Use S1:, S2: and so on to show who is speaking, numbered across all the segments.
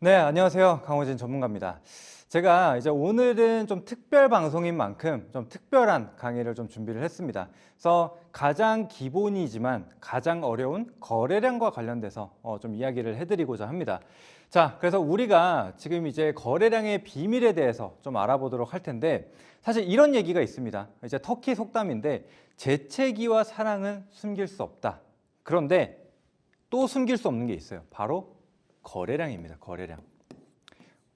S1: 네, 안녕하세요. 강호진 전문가입니다. 제가 이제 오늘은 좀 특별 방송인 만큼 좀 특별한 강의를 좀 준비를 했습니다. 그래서 가장 기본이지만 가장 어려운 거래량과 관련돼서 좀 이야기를 해드리고자 합니다. 자, 그래서 우리가 지금 이제 거래량의 비밀에 대해서 좀 알아보도록 할 텐데, 사실 이런 얘기가 있습니다. 이제 터키 속담인데, 재채기와 사랑은 숨길 수 없다. 그런데 또 숨길 수 없는 게 있어요. 바로 거래량입니다. 거래량.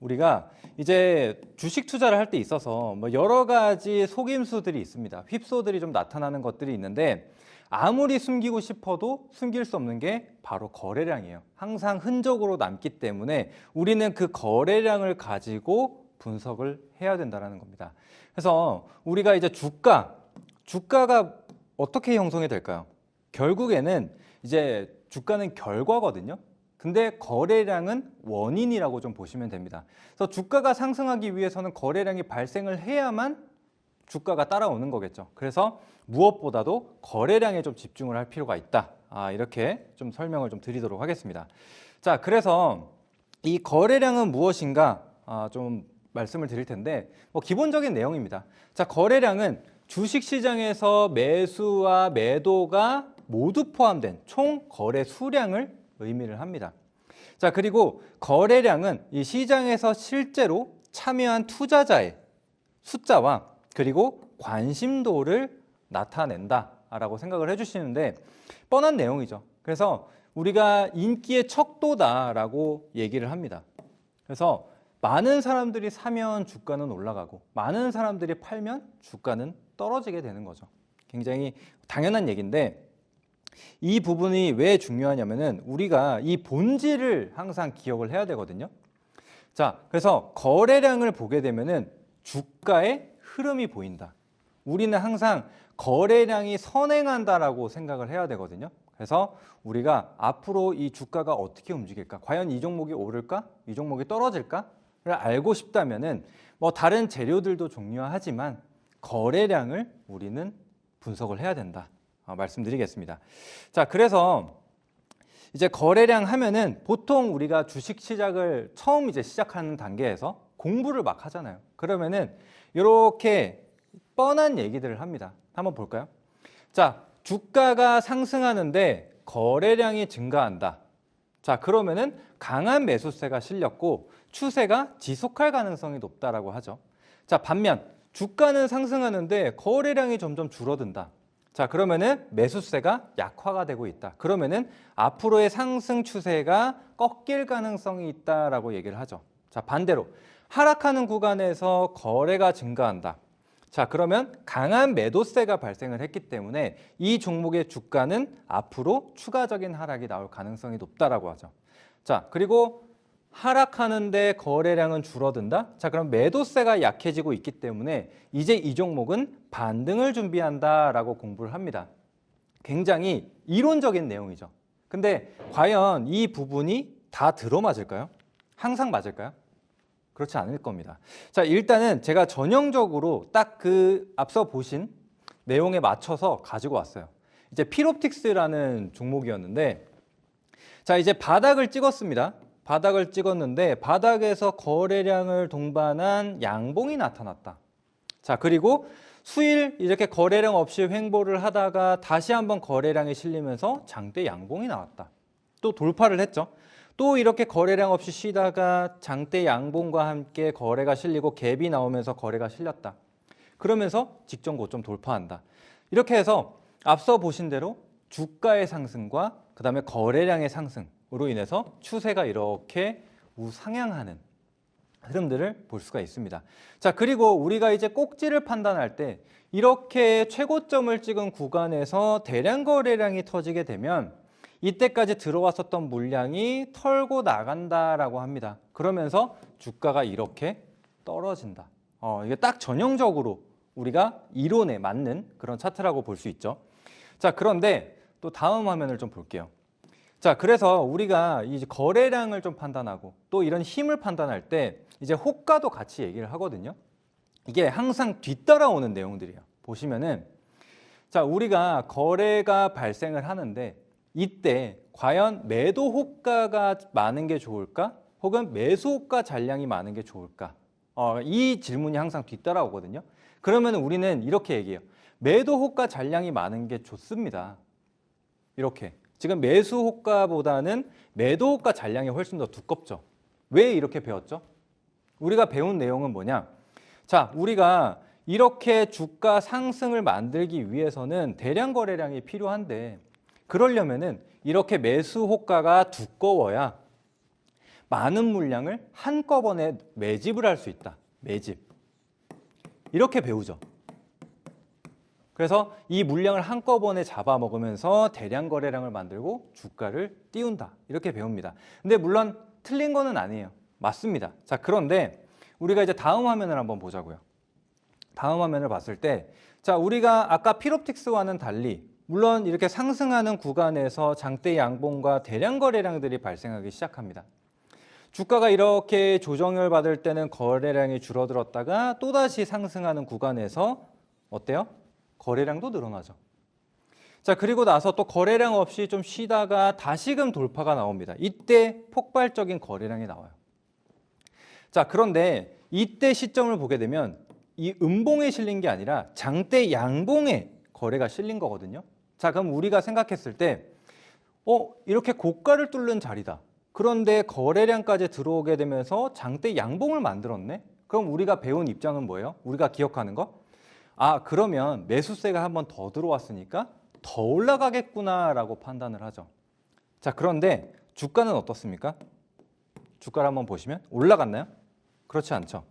S1: 우리가 이제 주식 투자를 할 때 있어서 뭐 여러 가지 속임수들이 있습니다. 휩소들이 좀 나타나는 것들이 있는데, 아무리 숨기고 싶어도 숨길 수 없는 게 바로 거래량이에요. 항상 흔적으로 남기 때문에 우리는 그 거래량을 가지고 분석을 해야 된다는 겁니다. 그래서 우리가 이제 주가가 어떻게 형성이 될까요? 결국에는 이제 주가는 결과거든요. 근데 거래량은 원인이라고 좀 보시면 됩니다. 그래서 주가가 상승하기 위해서는 거래량이 발생을 해야만 주가가 따라오는 거겠죠. 그래서 무엇보다도 거래량에 좀 집중을 할 필요가 있다. 이렇게 좀 설명을 좀 드리도록 하겠습니다. 자, 그래서 이 거래량은 무엇인가 좀 말씀을 드릴 텐데, 기본적인 내용입니다. 자, 거래량은 주식시장에서 매수와 매도가 모두 포함된 총 거래 수량을 의미를 합니다. 자, 그리고 거래량은 이 시장에서 실제로 참여한 투자자의 숫자와 그리고 관심도를 나타낸다라고 생각을 해주시는데, 뻔한 내용이죠. 그래서 우리가 인기의 척도다라고 얘기를 합니다. 그래서 많은 사람들이 사면 주가는 올라가고 많은 사람들이 팔면 주가는 떨어지게 되는 거죠. 굉장히 당연한 얘기인데, 이 부분이 왜 중요하냐면은 우리가 이 본질을 항상 기억을 해야 되거든요. 자, 그래서 거래량을 보게 되면은 주가의 흐름이 보인다. 우리는 항상 거래량이 선행한다라고 생각을 해야 되거든요. 그래서 우리가 앞으로 이 주가가 어떻게 움직일까? 과연 이 종목이 오를까? 이 종목이 떨어질까?를 알고 싶다면은 다른 재료들도 중요하지만 거래량을 우리는 분석을 해야 된다. 말씀드리겠습니다. 자, 그래서 이제 거래량 하면은 보통 우리가 주식 시작을 처음 이제 시작하는 단계에서 공부를 막 하잖아요. 그러면은 이렇게 뻔한 얘기들을 합니다. 한번 볼까요? 자, 주가가 상승하는데 거래량이 증가한다. 자, 그러면은 강한 매수세가 실렸고 추세가 지속할 가능성이 높다라고 하죠. 자, 반면 주가는 상승하는데 거래량이 점점 줄어든다. 자, 그러면은 매수세가 약화가 되고 있다. 그러면은 앞으로의 상승 추세가 꺾일 가능성이 있다라고 얘기를 하죠. 자, 반대로 하락하는 구간에서 거래가 증가한다. 자, 그러면 강한 매도세가 발생을 했기 때문에 이 종목의 주가는 앞으로 추가적인 하락이 나올 가능성이 높다라고 하죠. 자, 그리고 하락하는데 거래량은 줄어든다. 자, 그럼 매도세가 약해지고 있기 때문에 이제 이 종목은 반등을 준비한다라고 공부를 합니다. 굉장히 이론적인 내용이죠. 근데 과연 이 부분이 다 들어맞을까요? 항상 맞을까요? 그렇지 않을 겁니다. 자, 일단은 제가 전형적으로 딱 그 앞서 보신 내용에 맞춰서 가지고 왔어요. 이제 필옵틱스라는 종목이었는데, 자, 이제 바닥을 찍었습니다. 바닥을 찍었는데 바닥에서 거래량을 동반한 양봉이 나타났다. 자, 그리고 수일 이렇게 거래량 없이 횡보를 하다가 다시 한번 거래량이 실리면서 장대 양봉이 나왔다. 또 돌파를 했죠. 또 이렇게 거래량 없이 쉬다가 장대 양봉과 함께 거래가 실리고 갭이 나오면서 거래가 실렸다. 그러면서 직전 고점 돌파한다. 이렇게 해서 앞서 보신 대로 주가의 상승과 그다음에 거래량의 상승으로 인해서 추세가 이렇게 우상향하는 흐름들을 볼 수가 있습니다. 자, 그리고 우리가 이제 꼭지를 판단할 때 이렇게 최고점을 찍은 구간에서 대량 거래량이 터지게 되면 이때까지 들어왔었던 물량이 털고 나간다라고 합니다. 그러면서 주가가 이렇게 떨어진다. 이게 딱 전형적으로 우리가 이론에 맞는 그런 차트라고 볼 수 있죠. 자, 그런데 또 다음 화면을 좀 볼게요. 자, 그래서 우리가 이제 거래량을 좀 판단하고 또 이런 힘을 판단할 때 이제 호가도 같이 얘기를 하거든요. 이게 항상 뒤따라오는 내용들이에요. 보시면은, 자, 우리가 거래가 발생을 하는데 이때 과연 매도 호가가 많은 게 좋을까? 혹은 매수호가 잔량이 많은 게 좋을까? 이 질문이 항상 뒤따라오거든요. 그러면 우리는 이렇게 얘기해요. 매도호가 잔량이 많은 게 좋습니다. 이렇게. 지금 매수호가보다는 매도호가 잔량이 훨씬 더 두껍죠. 왜 이렇게 배웠죠? 우리가 배운 내용은 뭐냐? 자, 우리가 이렇게 주가 상승을 만들기 위해서는 대량 거래량이 필요한데 그러려면은 이렇게 매수 호가가 두꺼워야 많은 물량을 한꺼번에 매집을 할 수 있다. 매집. 이렇게 배우죠. 그래서 이 물량을 한꺼번에 잡아먹으면서 대량 거래량을 만들고 주가를 띄운다. 이렇게 배웁니다. 근데 물론 틀린 거는 아니에요. 맞습니다. 자, 그런데 우리가 이제 다음 화면을 한번 보자고요. 다음 화면을 봤을 때, 자, 우리가 아까 피롭틱스와는 달리 물론 이렇게 상승하는 구간에서 장대 양봉과 대량 거래량들이 발생하기 시작합니다. 주가가 이렇게 조정을 받을 때는 거래량이 줄어들었다가 또다시 상승하는 구간에서 어때요? 거래량도 늘어나죠. 자, 그리고 나서 또 거래량 없이 좀 쉬다가 다시금 돌파가 나옵니다. 이때 폭발적인 거래량이 나와요. 자, 그런데 이때 시점을 보게 되면 이 음봉에 실린 게 아니라 장대 양봉에 거래가 실린 거거든요. 자, 그럼 우리가 생각했을 때 이렇게 고가를 뚫는 자리다. 그런데 거래량까지 들어오게 되면서 장대 양봉을 만들었네. 그럼 우리가 배운 입장은 뭐예요? 우리가 기억하는 거? 그러면 매수세가 한 번 더 들어왔으니까 더 올라가겠구나라고 판단을 하죠. 자, 그런데 주가는 어떻습니까? 주가를 한번 보시면 올라갔나요? 그렇지 않죠.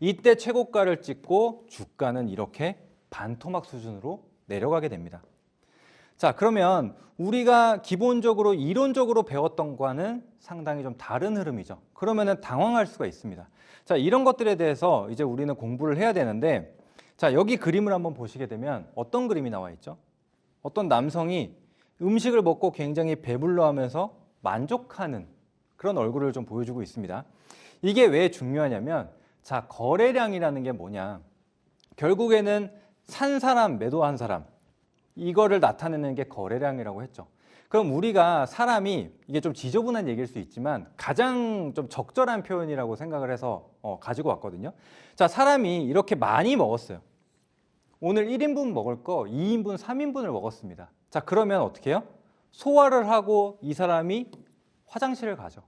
S1: 이때 최고가를 찍고 주가는 이렇게 반토막 수준으로 내려가게 됩니다. 자, 그러면 우리가 기본적으로 이론적으로 배웠던 거와는 상당히 좀 다른 흐름이죠. 그러면은 당황할 수가 있습니다. 자, 이런 것들에 대해서 이제 우리는 공부를 해야 되는데, 자, 여기 그림을 한번 보시게 되면 어떤 그림이 나와 있죠? 어떤 남성이 음식을 먹고 굉장히 배불러하면서 만족하는 그런 얼굴을 좀 보여주고 있습니다. 이게 왜 중요하냐면, 자, 거래량이라는 게 뭐냐? 결국에는 산 사람, 매도한 사람, 이거를 나타내는 게 거래량이라고 했죠. 그럼 우리가 사람이, 이게 좀 지저분한 얘기일 수 있지만 가장 좀 적절한 표현이라고 생각을 해서 가지고 왔거든요. 자, 사람이 이렇게 많이 먹었어요. 오늘 1인분 먹을 거 2인분, 3인분을 먹었습니다. 자, 그러면 어떻게 해요? 소화를 하고 이 사람이 화장실을 가죠.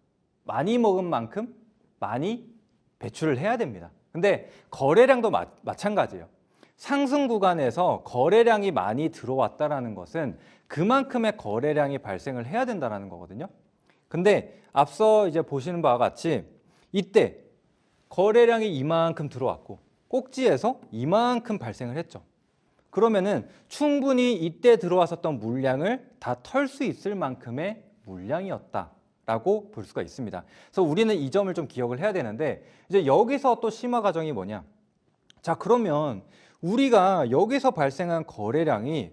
S1: 많이 먹은 만큼 많이 배출을 해야 됩니다. 근데 거래량도 마찬가지예요. 상승 구간에서 거래량이 많이 들어왔다는 것은 그만큼의 거래량이 발생을 해야 된다는 거거든요. 근데 앞서 이제 보시는 바와 같이 이때 거래량이 이만큼 들어왔고 꼭지에서 이만큼 발생을 했죠. 그러면은 충분히 이때 들어왔었던 물량을 다 털 수 있을 만큼의 물량이었다라고 볼 수가 있습니다. 그래서 우리는 이 점을 좀 기억을 해야 되는데, 이제 여기서 또 심화 과정이 뭐냐? 자, 그러면 우리가 여기서 발생한 거래량이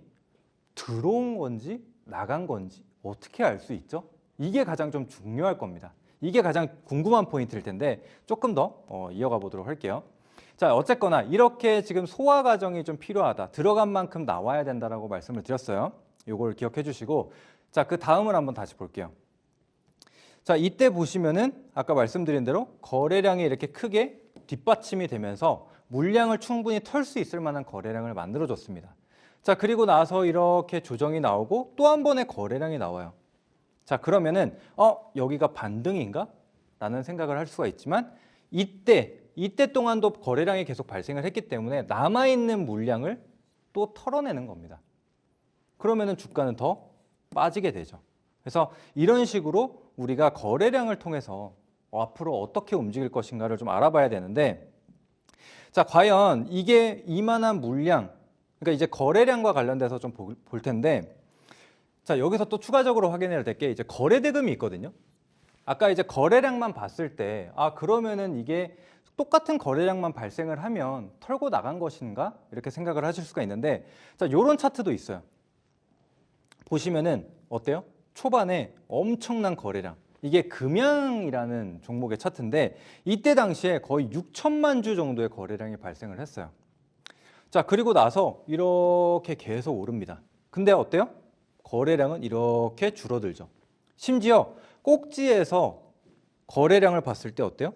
S1: 들어온 건지 나간 건지 어떻게 알 수 있죠? 이게 가장 좀 중요할 겁니다. 이게 가장 궁금한 포인트일 텐데 조금 더 이어가 보도록 할게요. 자, 어쨌거나 이렇게 지금 소화 과정이 좀 필요하다. 들어간 만큼 나와야 된다라고 말씀을 드렸어요. 요걸 기억해 주시고, 자, 그 다음을 한번 다시 볼게요. 자, 이때 보시면은 아까 말씀드린 대로 거래량이 이렇게 크게 뒷받침이 되면서 물량을 충분히 털 수 있을 만한 거래량을 만들어 줬습니다. 자, 그리고 나서 이렇게 조정이 나오고 또 한 번의 거래량이 나와요. 자, 그러면은 여기가 반등인가? 라는 생각을 할 수가 있지만 이때 동안도 거래량이 계속 발생을 했기 때문에 남아있는 물량을 또 털어내는 겁니다. 그러면은 주가는 더 빠지게 되죠. 그래서 이런 식으로 우리가 거래량을 통해서 앞으로 어떻게 움직일 것인가를 좀 알아봐야 되는데, 자, 과연 이게 이만한 물량, 그러니까 이제 거래량과 관련돼서 좀 볼 텐데, 자, 여기서 또 추가적으로 확인해야 될 게 이제 거래 대금이 있거든요. 아까 이제 거래량만 봤을 때, 그러면은 이게 똑같은 거래량만 발생을 하면 털고 나간 것인가? 이렇게 생각을 하실 수가 있는데, 자, 요런 차트도 있어요. 보시면은 어때요? 초반에 엄청난 거래량. 이게 금양이라는 종목의 차트인데 이때 당시에 거의 6천만 주 정도의 거래량이 발생을 했어요. 자, 그리고 나서 이렇게 계속 오릅니다. 근데 어때요? 거래량은 이렇게 줄어들죠. 심지어 꼭지에서 거래량을 봤을 때 어때요?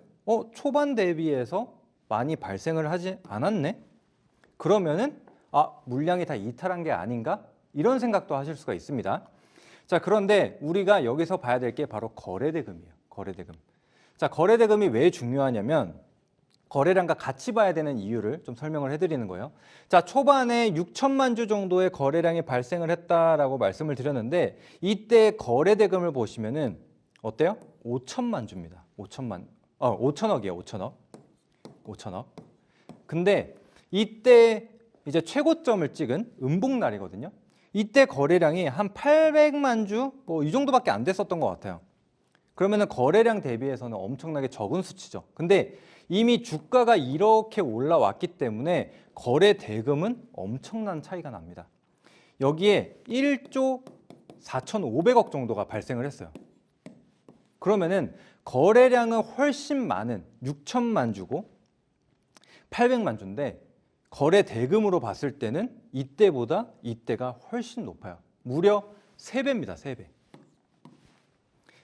S1: 초반 대비해서 많이 발생을 하지 않았네? 그러면은 물량이 다 이탈한 게 아닌가? 이런 생각도 하실 수가 있습니다. 자, 그런데 우리가 여기서 봐야 될 게 바로 거래대금이에요. 거래대금. 자, 거래대금이 왜 중요하냐면 거래량과 같이 봐야 되는 이유를 좀 설명을 해드리는 거예요. 자, 초반에 6천만 주 정도의 거래량이 발생을 했다라고 말씀을 드렸는데 이때 거래대금을 보시면은 어때요? 5천만 주입니다. 5천억이에요. 5천억. 5천억. 근데 이때 이제 최고점을 찍은 음복날이거든요. 이때 거래량이 한 800만 주 뭐 이 정도밖에 안 됐었던 것 같아요. 그러면은 거래량 대비해서는 엄청나게 적은 수치죠. 근데 이미 주가가 이렇게 올라왔기 때문에 거래 대금은 엄청난 차이가 납니다. 여기에 1조 4,500억 정도가 발생을 했어요. 그러면은 거래량은 훨씬 많은 6천만 주고 800만 주인데 거래 대금으로 봤을 때는 이때보다 이때가 훨씬 높아요. 무려 3배입니다. 3배.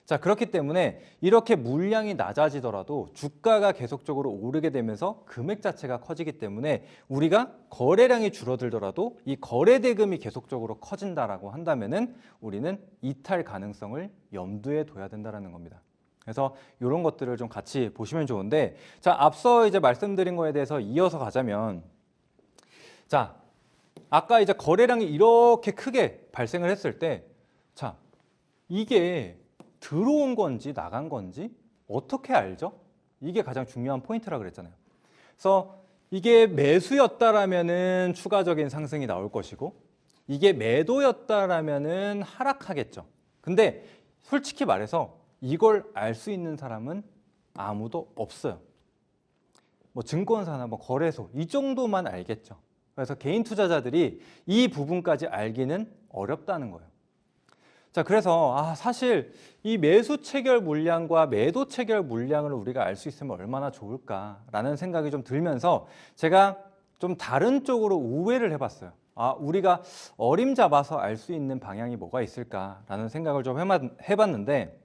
S1: 자, 그렇기 때문에 이렇게 물량이 낮아지더라도 주가가 계속적으로 오르게 되면서 금액 자체가 커지기 때문에 우리가 거래량이 줄어들더라도 이 거래 대금이 계속적으로 커진다라고 한다면은 우리는 이탈 가능성을 염두에 둬야 된다라는 겁니다. 그래서 이런 것들을 좀 같이 보시면 좋은데, 자, 앞서 이제 말씀드린 거에 대해서 이어서 가자면, 자, 아까 이제 거래량이 이렇게 크게 발생을 했을 때, 자, 이게 들어온 건지 나간 건지 어떻게 알죠? 이게 가장 중요한 포인트라 그랬잖아요. 그래서 이게 매수였다라면은 추가적인 상승이 나올 것이고 이게 매도였다라면은 하락하겠죠. 근데 솔직히 말해서 이걸 알 수 있는 사람은 아무도 없어요. 뭐 증권사나 뭐 거래소 이 정도만 알겠죠. 그래서 개인 투자자들이 이 부분까지 알기는 어렵다는 거예요. 자, 그래서 사실 이 매수 체결 물량과 매도 체결 물량을 우리가 알 수 있으면 얼마나 좋을까라는 생각이 좀 들면서 제가 좀 다른 쪽으로 우회를 해봤어요. 우리가 어림잡아서 알 수 있는 방향이 뭐가 있을까라는 생각을 좀 해봤는데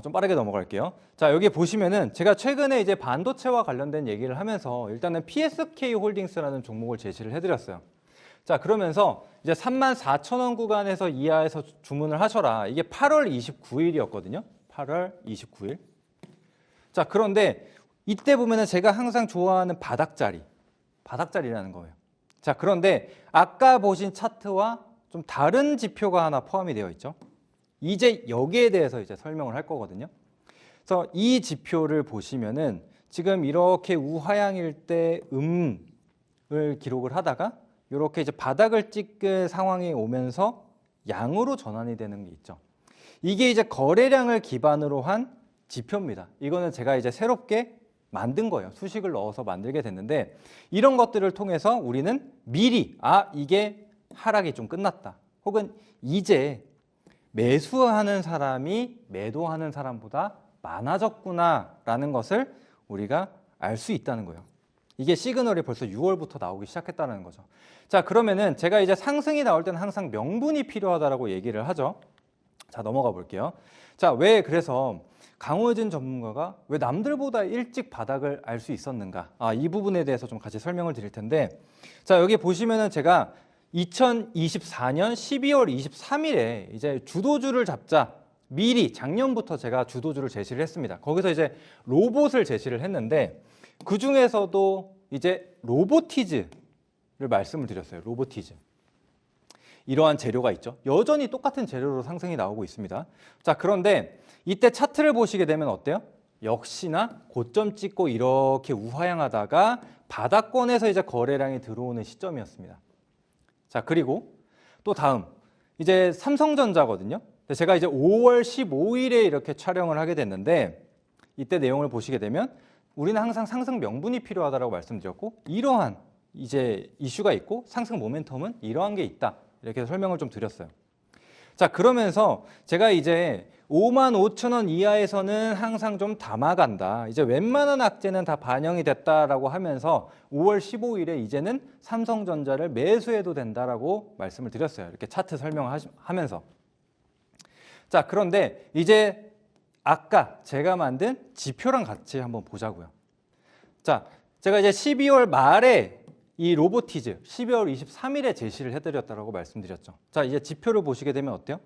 S1: 좀 빠르게 넘어갈게요. 자, 여기 보시면은 제가 최근에 이제 반도체와 관련된 얘기를 하면서 일단은 PSK 홀딩스라는 종목을 제시를 해드렸어요. 자, 그러면서 이제 34,000원 구간에서 이하에서 주문을 하셔라. 이게 8월 29일이었거든요. 8월 29일. 자, 그런데 이때 보면은 제가 항상 좋아하는 바닥자리라는 거예요. 자, 그런데 아까 보신 차트와 좀 다른 지표가 하나 포함이 되어 있죠. 이제 여기에 대해서 이제 설명을 할 거거든요. 그래서 이 지표를 보시면은 지금 이렇게 우하향일 때 음을 기록을 하다가 이렇게 이제 바닥을 찍은 상황이 오면서 양으로 전환이 되는 게 있죠. 이게 이제 거래량을 기반으로 한 지표입니다. 이거는 제가 이제 새롭게 만든 거예요. 수식을 넣어서 만들게 됐는데 이런 것들을 통해서 우리는 미리 이게 하락이 좀 끝났다. 혹은 이제 매수하는 사람이 매도하는 사람보다 많아졌구나라는 것을 우리가 알 수 있다는 거예요. 이게 시그널이 벌써 6월부터 나오기 시작했다는 거죠. 자, 그러면은 제가 이제 상승이 나올 때는 항상 명분이 필요하다라고 얘기를 하죠. 자, 넘어가 볼게요. 자, 왜 그래서 강호진 전문가가 왜 남들보다 일찍 바닥을 알 수 있었는가? 이 부분에 대해서 좀 같이 설명을 드릴 텐데, 자, 여기 보시면은 제가 2024년 12월 23일에 이제 주도주를 잡자 미리 작년부터 제가 주도주를 제시를 했습니다. 거기서 이제 로봇을 제시를 했는데 그 중에서도 이제 로보티즈를 말씀을 드렸어요. 로보티즈. 이러한 재료가 있죠. 여전히 똑같은 재료로 상승이 나오고 있습니다. 자, 그런데 이때 차트를 보시게 되면 어때요? 역시나 고점 찍고 이렇게 우하향하다가 바닥권에서 이제 거래량이 들어오는 시점이었습니다. 자, 그리고 또 다음 이제 삼성전자거든요. 제가 이제 5월 15일에 이렇게 촬영을 하게 됐는데 이때 내용을 보시게 되면 우리는 항상 상승 명분이 필요하다고 말씀드렸고 이러한 이제 이슈가 있고 상승 모멘텀은 이러한 게 있다. 이렇게 설명을 좀 드렸어요. 자, 그러면서 제가 이제 55,000원 이하에서는 항상 좀 담아간다. 이제 웬만한 악재는 다 반영이 됐다라고 하면서 5월 15일에 이제는 삼성전자를 매수해도 된다라고 말씀을 드렸어요. 이렇게 차트 설명하면서. 자, 그런데 이제 아까 제가 만든 지표랑 같이 한번 보자고요. 자, 제가 이제 12월 말에 이 로보티즈 12월 23일에 제시를 해드렸다고 말씀드렸죠. 자, 이제 지표를 보시게 되면 어때요?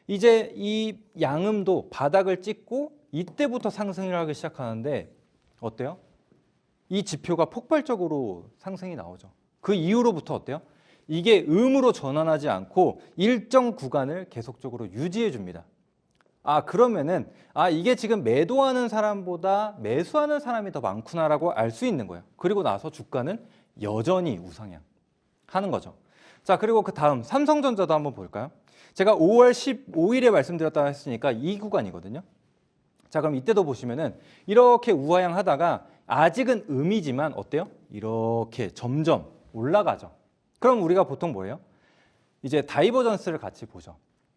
S1: 이제 이 양음도 바닥을 찍고 이때부터 상승을 하기 시작하는데 어때요? 이 지표가 폭발적으로 상승이 나오죠. 그 이후로부터 어때요? 이게 음으로 전환하지 않고 일정 구간을 계속적으로 유지해 줍니다. 그러면은 이게 지금 매도하는 사람보다 매수하는 사람이 더 많구나라고 알 수 있는 거예요. 그리고 나서 주가는 여전히 우상향 하는 거죠. 자, 그리고 그 다음 삼성전자도 한번 볼까요? 제가 5월 15일에 말씀드렸다고 했으니까 이 구간이거든요. 자, 그럼 이때도 보시면은 이렇게 우하향 하다가 아직은 음이지만 어때요? 이렇게 점점 올라가죠. 그럼 우리가 보통 뭐예요? 이제 다이버전스를 같이 보죠.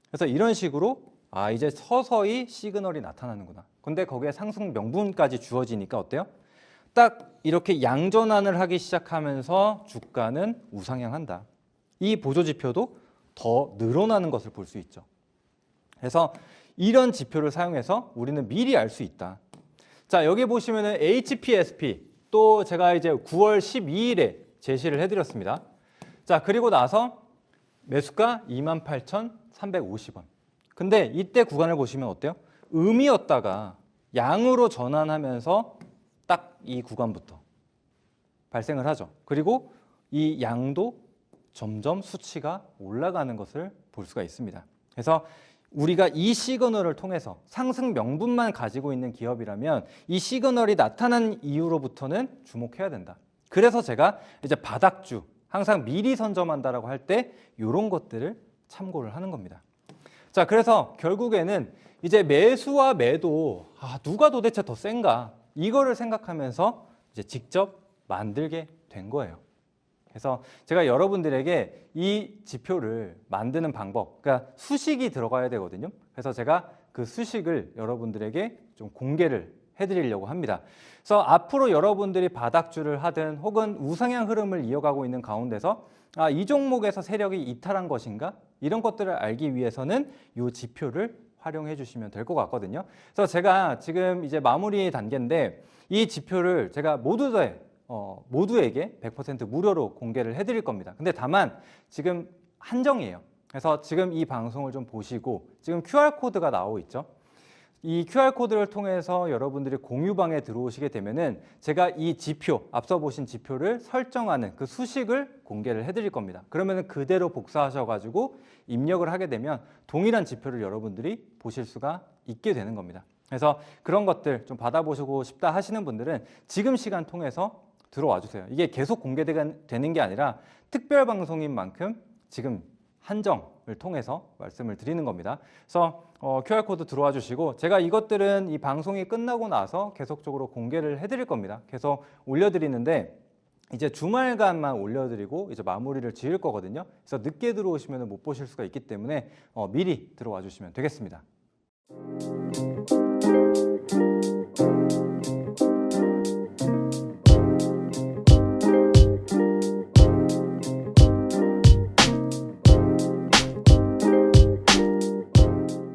S1: 그래서 이런 식으로 이제 서서히 시그널이 나타나는구나. 근데 거기에 상승 명분까지 주어지니까 어때요? 딱 이렇게 양전환을 하기 시작하면서 주가는 우상향한다. 이 보조지표도 더 늘어나는 것을 볼 수 있죠. 그래서 이런 지표를 사용해서 우리는 미리 알 수 있다. 자, 여기 보시면은 HPSP 또 제가 이제 9월 12일에 제시를 해드렸습니다. 자, 그리고 나서 매수가 28,350원. 근데 이때 구간을 보시면 어때요? 음이었다가 양으로 전환하면서 딱 이 구간부터 발생을 하죠. 그리고 이 양도 점점 수치가 올라가는 것을 볼 수가 있습니다. 그래서 우리가 이 시그널을 통해서 상승 명분만 가지고 있는 기업이라면 이 시그널이 나타난 이후로부터는 주목해야 된다. 그래서 제가 이제 바닥주 항상 미리 선점한다라고 할 때 이런 것들을 참고를 하는 겁니다. 자, 그래서 결국에는 이제 매수와 매도 누가 도대체 더 센가 이거를 생각하면서 이제 직접 만들게 된 거예요. 그래서 제가 여러분들에게 이 지표를 만드는 방법, 그러니까 수식이 들어가야 되거든요. 그래서 제가 그 수식을 여러분들에게 좀 공개를 해드리려고 합니다. 그래서 앞으로 여러분들이 바닥주를 하든 혹은 우상향 흐름을 이어가고 있는 가운데서 이 종목에서 세력이 이탈한 것인가? 이런 것들을 알기 위해서는 이 지표를 활용해 주시면 될 것 같거든요. 그래서 제가 지금 이제 마무리 단계인데 이 지표를 제가 모두에게 100% 무료로 공개를 해드릴 겁니다. 근데 다만 지금 한정이에요. 그래서 지금 이 방송을 좀 보시고 지금 QR코드가 나오고 있죠. 이 QR코드를 통해서 여러분들이 공유방에 들어오시게 되면은 제가 이 지표, 앞서 보신 지표를 설정하는 그 수식을 공개를 해드릴 겁니다. 그러면은 그대로 복사하셔가지고 입력을 하게 되면 동일한 지표를 여러분들이 보실 수가 있게 되는 겁니다. 그래서 그런 것들 좀 받아보시고 싶다 하시는 분들은 지금 시간 통해서 들어와 주세요. 이게 계속 공개되는 게 아니라 특별 방송인 만큼 지금 한정을 통해서 말씀을 드리는 겁니다. 그래서 QR코드 들어와 주시고 제가 이것들은 이 방송이 끝나고 나서 계속적으로 공개를 해드릴 겁니다. 계속 올려드리는데 이제 주말간만 올려드리고 이제 마무리를 지을 거거든요. 그래서 늦게 들어오시면 못 보실 수가 있기 때문에 미리 들어와 주시면 되겠습니다.